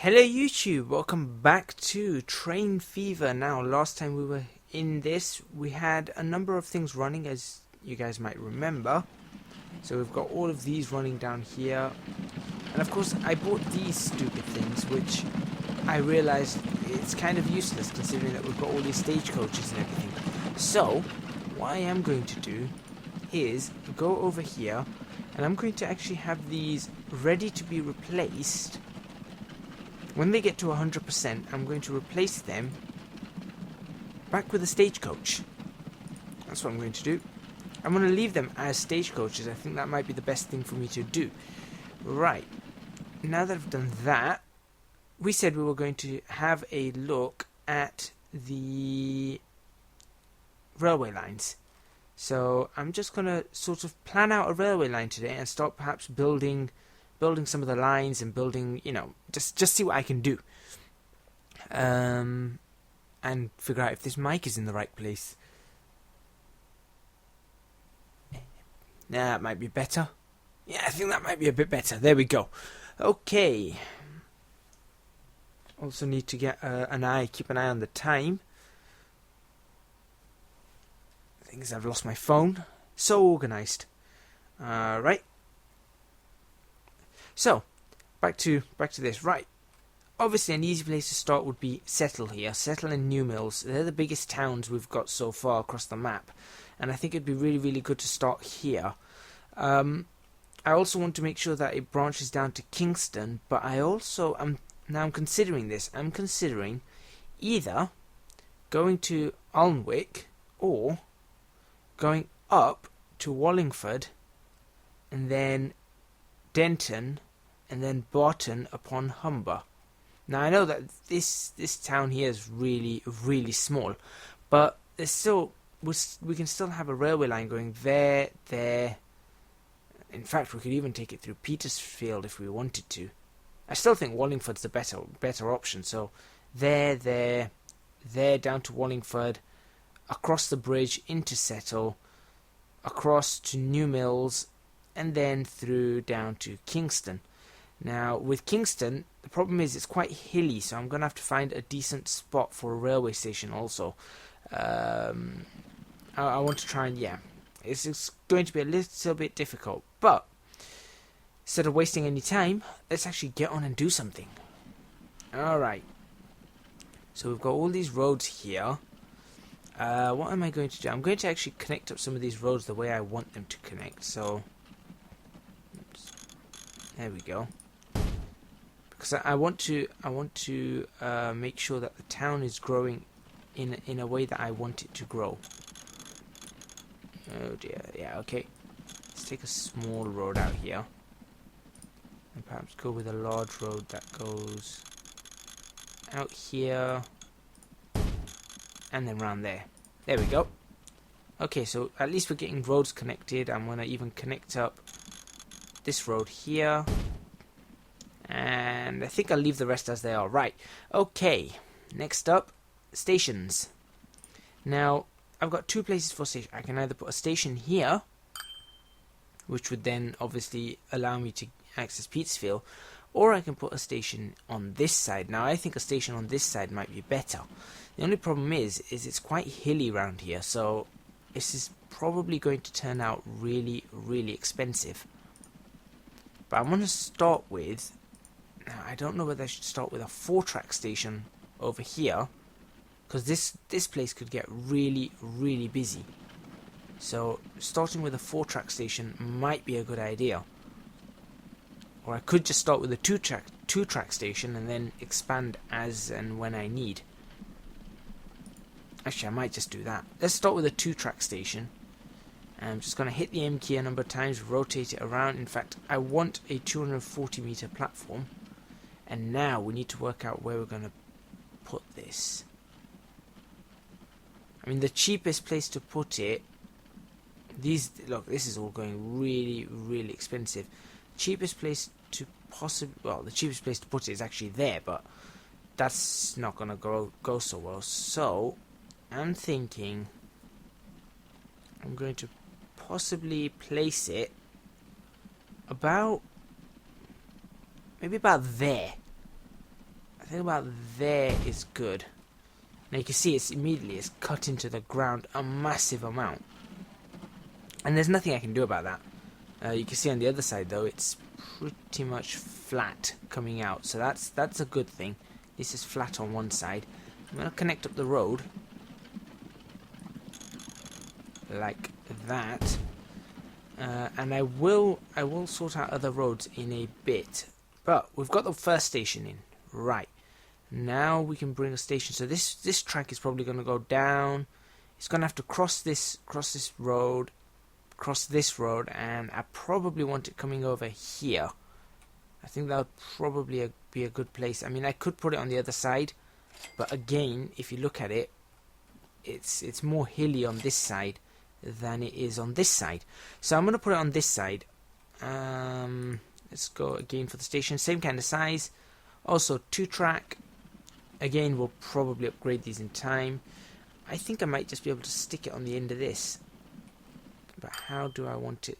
Hello YouTube, welcome back to Train Fever. Now, last time we were in this, we had a number of things running, as you guys might remember. So we've got all of these running down here. And of course, I bought these stupid things, which I realized it's kind of useless considering that we've got all these stagecoaches and everything. So, what I am going to do is go over here, and I'm going to actually have these ready to be replaced. When they get to 100%, I'm going to replace them back with a stagecoach. That's what I'm going to do. I'm going to leave them as stagecoaches. I think that might be the best thing for me to do. Right. Now that I've done that, we said we were going to have a look at the railway lines. So I'm just going to sort of plan out a railway line today and start perhaps building some of the lines and building, just see what I can do. And figure out if this mic is in the right place. That might be better. Yeah, I think that might be a bit better. There we go. Okay. Also need to get keep an eye on the time. The thing is, I've lost my phone. So organised. Right. So, back to this. Right. Obviously, an easy place to start would be Settle here. Settle and New Mills. They're the biggest towns we've got so far across the map. And I think it'd be really, really good to start here. I also want to make sure that it branches down to Kingston. But I also I'm considering this. I'm considering either going to Alnwick or going up to Wallingford and then Denton and then Barton upon Humber. Now I know that this town here is really, really small, but there's still we can still have a railway line going there. In fact, we could even take it through Petersfield if we wanted to. I still think Wallingford's the better option. So there down to Wallingford, across the bridge into Settle, across to New Mills, and then through down to Kingston. Now, with Kingston, the problem is it's quite hilly, so I'm going to have to find a decent spot for a railway station also. I want to try and, it's going to be a little bit difficult, but instead of wasting any time, let's actually get on and do something. Alright. So we've got all these roads here. What am I going to do? I'm going to actually connect up some of these roads the way I want them to connect, so there we go. Because I want to make sure that the town is growing in a way that I want it to grow. Oh dear, yeah, okay. Let's take a small road out here. And perhaps go with a large road that goes out here. And then round there. There we go. Okay, so at least we're getting roads connected. I'm going to even connect up this road here. And I think I'll leave the rest as they are. Right. Okay. Next up, stations. Now, I've got two places for station. I can either put a station here, which would then obviously allow me to access Petersfield, or I can put a station on this side. Now, I think a station on this side might be better. The only problem is it's quite hilly around here, so this is probably going to turn out really, really expensive. But I want to start with, now I don't know whether I should start with a 4-track station over here, because this place could get really, really busy. So starting with a 4-track station might be a good idea. Or I could just start with a 2-track station and then expand as and when I need. Actually, I might just do that. Let's start with a 2-track station. I'm just going to hit the M key a number of times, rotate it around. In fact, I want a 240 meter platform. And now we need to work out where we're going to put this. I mean, the cheapest place to put it, look, this is all going really, really expensive. Cheapest place to the cheapest place to put it is actually there, but that's not going to go so well. So, I'm thinking I'm going to possibly place it about maybe about there. I think about there is good. Now you can see it's cut into the ground a massive amount. And there's nothing I can do about that. You can see on the other side though, it's pretty much flat coming out. So that's a good thing. This is flat on one side. I'm going to connect up the road. Like that. And I will sort out other roads in a bit. But we've got the first station in. Right. Now we can bring a station. So this track is probably going to go down. It's going to have to cross this road, and I probably want it coming over here. I think that would probably be a good place. I mean, I could put it on the other side, but again, if you look at it, it's more hilly on this side than it is on this side. So I'm going to put it on this side. Let's go again for the station. Same kind of size. Also 2-track. Again, we'll probably upgrade these in time. I think I might just be able to stick it on the end of this. But how do I want it?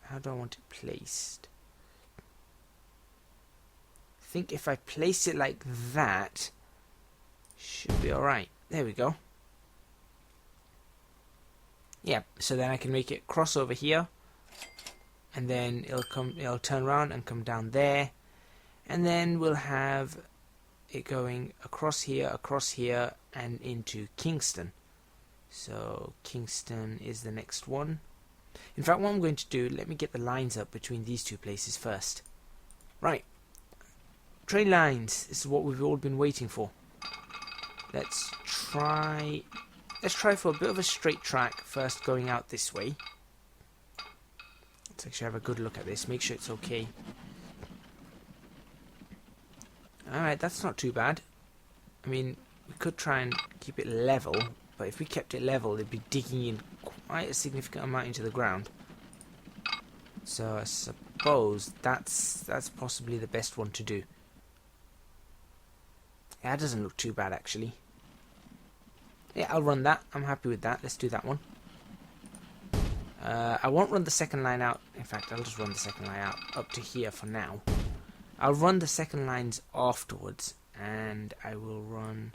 How do I want it placed? I think if I place it like that, should be alright. There we go. Yeah, so then I can make it cross over here, and then it'll turn around and come down there, and then we'll have it going across here, and into Kingston. So Kingston is the next one. In fact, what I'm going to do, let me get the lines up between these two places first. Right. Train lines. This is what we've all been waiting for. Let's try for a bit of a straight track first, going out this way. Let's actually have a good look at this, make sure it's okay. Alright, that's not too bad. I mean, we could try and keep it level, but if we kept it level, it'd be digging in quite a significant amount into the ground. So I suppose that's possibly the best one to do. Yeah, that doesn't look too bad actually. Yeah, I'll run that. I'm happy with that. Let's do that one. I won't run the second line out. In fact, I'll just run the second line out up to here for now. I'll run the second lines afterwards, and I will run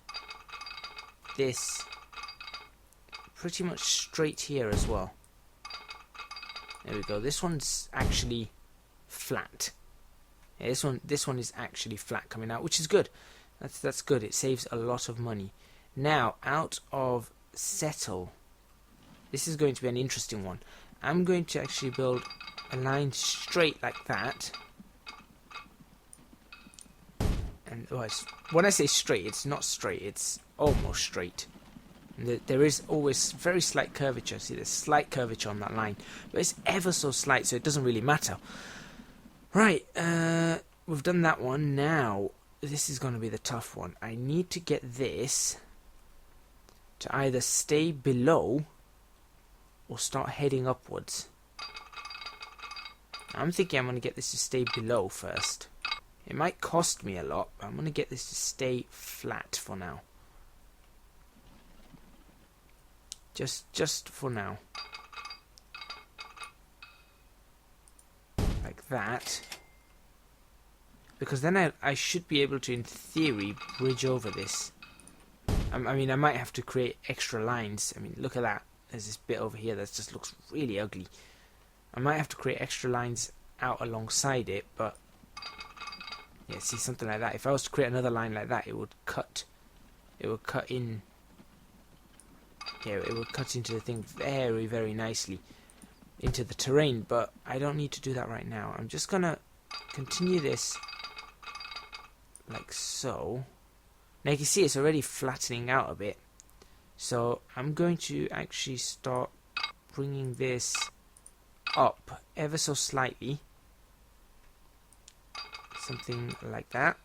this pretty much straight here as well. There we go. This one's actually flat. Yeah, this one is actually flat coming out, which is good. That's good. It saves a lot of money. Now, out of Settle, this is going to be an interesting one. I'm going to actually build a line straight like that. And when I say straight, it's not straight, it's almost straight. And there is always very slight curvature. See, there's slight curvature on that line, but it's ever so slight, so it doesn't really matter. Right, we've done that one. Now, this is going to be the tough one. I need to get this to either stay below or start heading upwards. I'm thinking I'm going to get this to stay below first. It might cost me a lot, but I'm going to get this to stay flat for now. Just for now. Like that. Because then I should be able to, in theory, bridge over this. I mean, I might have to create extra lines. I mean, look at that. There's this bit over here that just looks really ugly. I might have to create extra lines out alongside it, but yeah, see, something like that. If I was to create another line like that, it would cut in. Yeah, it would cut into the thing very, very nicely into the terrain, but I don't need to do that right now. I'm just gonna continue this like so. Now you can see it's already flattening out a bit. So I'm going to actually start bringing this up ever so slightly. Something like that.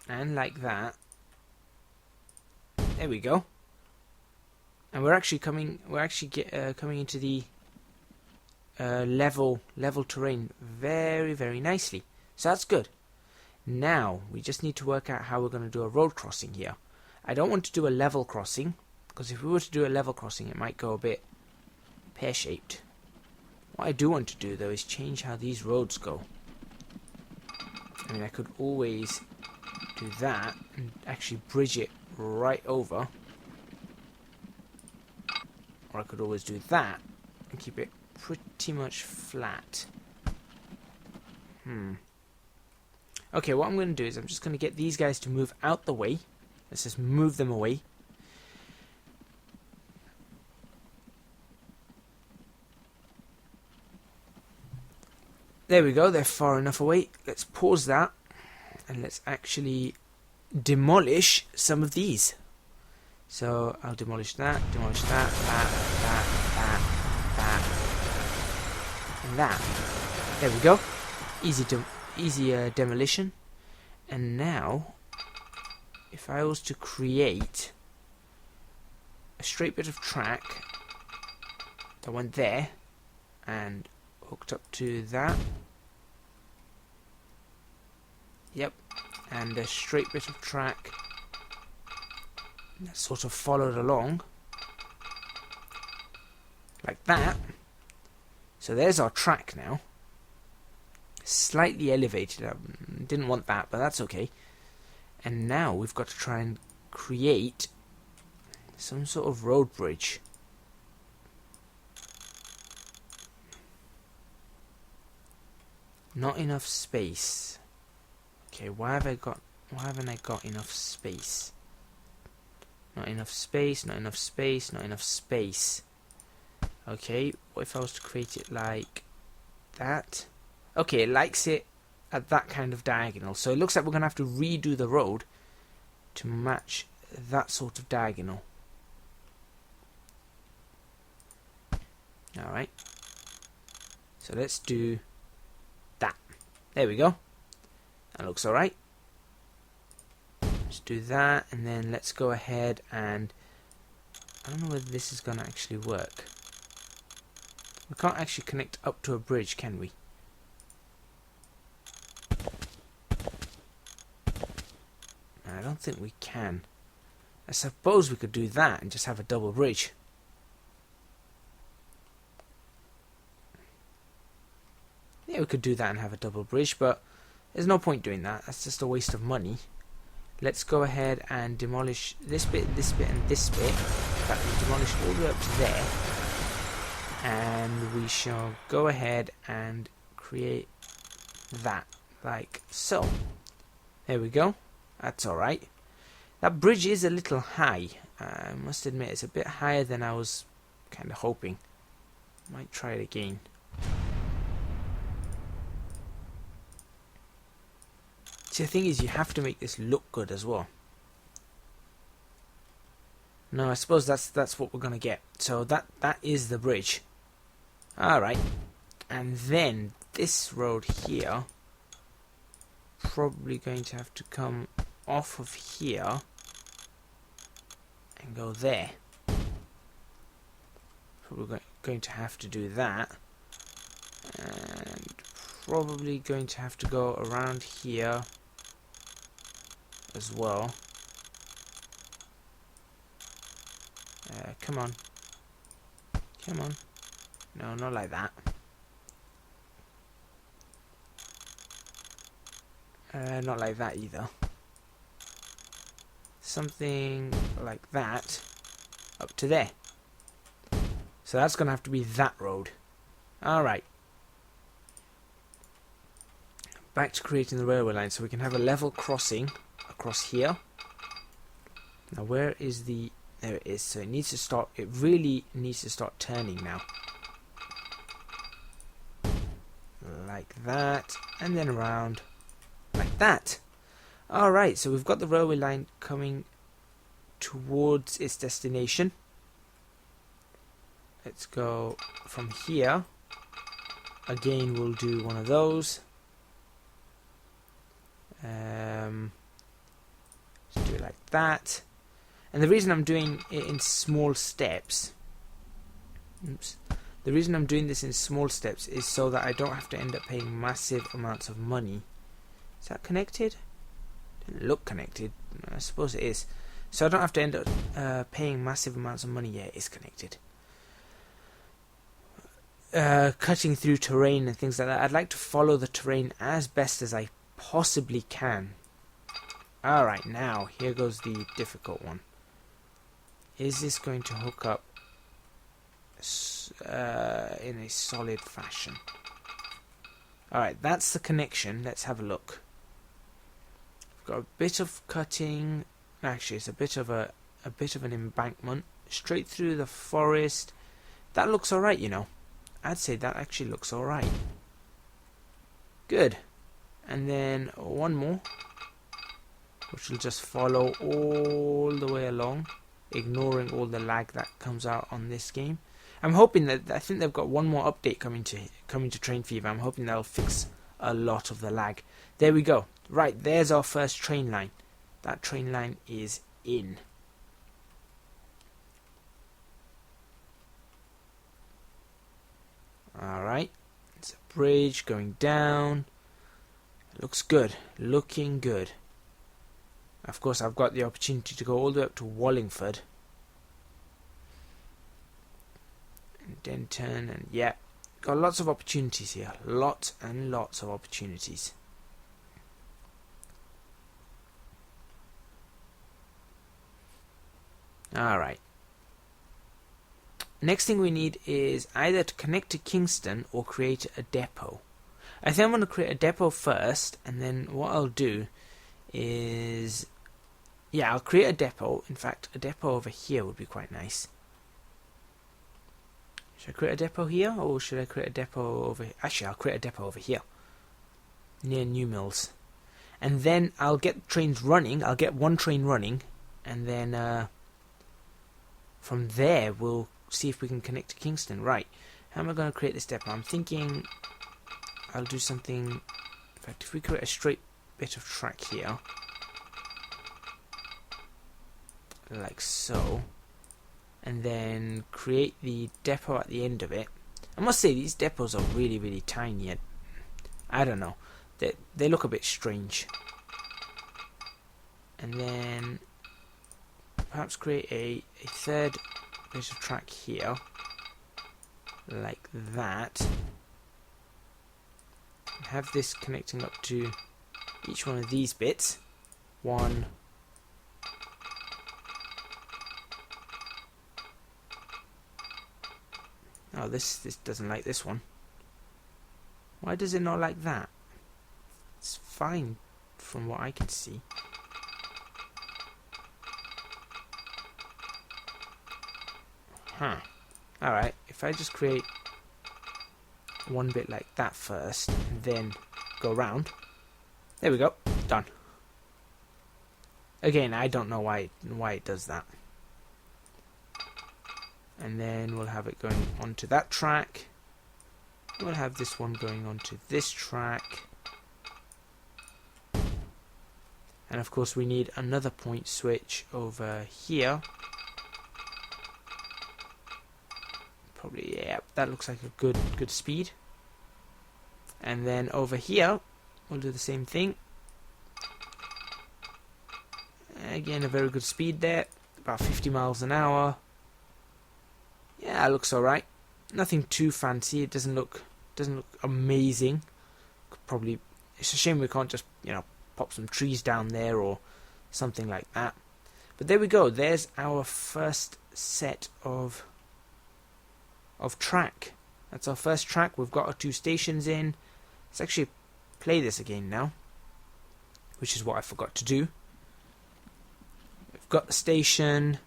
And like that. There we go. And we're actually coming into the level terrain very, very nicely. So that's good. Now, we just need to work out how we're going to do a road crossing here. I don't want to do a level crossing, because if we were to do a level crossing, it might go a bit pear-shaped. What I do want to do, though, is change how these roads go. I mean, I could always do that and actually bridge it right over. Or I could always do that and keep it pretty much flat. Okay, what I'm going to do is I'm just going to get these guys to move out the way. Let's just move them away. There we go, they're far enough away. Let's pause that and let's actually demolish some of these. So I'll demolish that, that, and that. There we go. Easy demolition. And now, if I was to create a straight bit of track that went there and hooked up to that. Yep. And a straight bit of track that sort of followed along like that. So there's our track now. Slightly elevated. I didn't want that, but that's okay. And now we've got to try and create some sort of road bridge. Not enough space. Okay, why haven't I got enough space? Not enough space, not enough space, not enough space. Okay, what if I was to create it like that? Okay, it likes it at that kind of diagonal. So it looks like we're going to have to redo the road to match that sort of diagonal. Alright. So let's do that. There we go. That looks alright. Let's do that, and then let's go ahead and... I don't know whether this is going to actually work. We can't actually connect up to a bridge, can we? I don't think we can. I suppose we could do that and just have a double bridge. Yeah, we could do that and have a double bridge, but there's no point doing that. That's just a waste of money. Let's go ahead and demolish this bit, and this bit. In fact, we demolish all the way up to there. And we shall go ahead and create that, like so. There we go. That's alright. That bridge is a little high. I must admit, it's a bit higher than I was kind of hoping. Might try it again. See, the thing is, you have to make this look good as well. No, I suppose that's what we're gonna get. So that is the bridge. Alright. And then this road here, probably going to have to come off of here and go there. Probably going to have to do that. And probably going to have to go around here as well. Come on. Come on. No, not like that. Not like that either. Something like that up to there. So that's going to have to be that road. Alright. Back to creating the railway line so we can have a level crossing across here. Now where is the... There it is. So it needs to start... It really needs to start turning now. Like that. And then around. Like that. Alright, so we've got the railway line coming towards its destination. Let's go from here. Again, we'll do one of those. Let's do it like that. And the reason I'm doing it in small steps... Oops. The reason I'm doing this in small steps is so that I don't have to end up paying massive amounts of money. Is that connected? Didn't look connected. I suppose it is. So I don't have to end up paying massive amounts of money. Yeah, it is connected. Cutting through terrain and things like that. I'd like to follow the terrain as best as I possibly can. Alright, now, here goes the difficult one. Is this going to hook up in a solid fashion? Alright, that's the connection. Let's have a look. We've got a bit of cutting. Actually, it's a bit of an embankment straight through the forest. That looks alright, you know. I'd say that actually looks alright. Good. And then one more, which will just follow all the way along, ignoring all the lag that comes out on this game. I'm hoping that, I think they've got one more update coming to Train Fever. I'm hoping that'll fix a lot of the lag. There we go. Right, there's our first train line. That train line is in. Alright, it's a bridge going down. Looks good, looking good. Of course, I've got the opportunity to go all the way up to Wallingford. And then turn, and yeah, got lots of opportunities here. Lots and lots of opportunities. Alright. Next thing we need is either to connect to Kingston or create a depot. I think I'm going to create a depot first, and then what I'll do is, yeah, I'll create a depot. In fact, a depot over here would be quite nice. Should I create a depot here, or should I create a depot over here? Actually, I'll create a depot over here, near New Mills. And then I'll get trains running. I'll get one train running, and then from there we'll see if we can connect to Kingston. Right, how am I going to create this depot? I'm thinking I'll do something. In fact, if we create a straight bit of track here, like so, and then create the depot at the end of it. I must say, these depots are really, really tiny. I don't know, they look a bit strange. And then perhaps create a third bit of track here, like that. Have this connecting up to each one of these bits. One. Oh, this doesn't like this one. Why does it not like that? It's fine from what I can see. Huh. Alright, if I just create one bit like that first, and then go round. There we go. Done. Again, I don't know why it does that. And then we'll have it going onto that track. We'll have this one going onto this track. And of course we need another point switch over here. Probably, yeah, that looks like a good speed. And then over here we'll do the same thing. Again, a very good speed there, about 50 miles an hour. Yeah, it looks alright. Nothing too fancy. It doesn't look amazing. Probably, it's a shame we can't just, you know, pop some trees down there or something like that. But there we go. There's our first set of track. That's our first track. We've got our 2 stations in. Let's actually play this again now, which is what I forgot to do. We've got the station,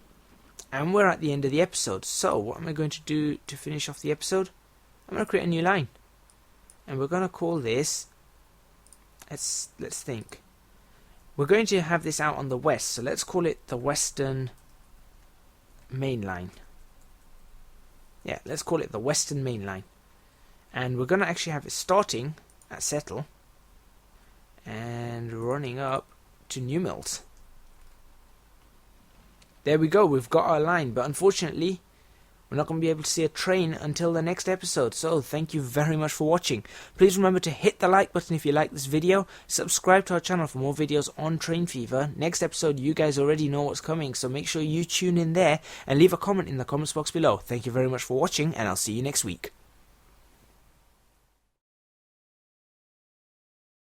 and we're at the end of the episode. So what am I going to do to finish off the episode? I'm going to create a new line, and we're going to call this, let's think. We're going to have this out on the west, so let's call it the Western Main Line. Yeah, let's call it the Western Main Line. And we're going to actually have it starting at Settle and running up to New Mills. There we go, we've got our line, but unfortunately we're not going to be able to see a train until the next episode. So thank you very much for watching. Please remember to hit the like button if you like this video. Subscribe to our channel for more videos on Train Fever. Next episode, you guys already know what's coming, so make sure you tune in there and leave a comment in the comments box below. Thank you very much for watching, and I'll see you next week.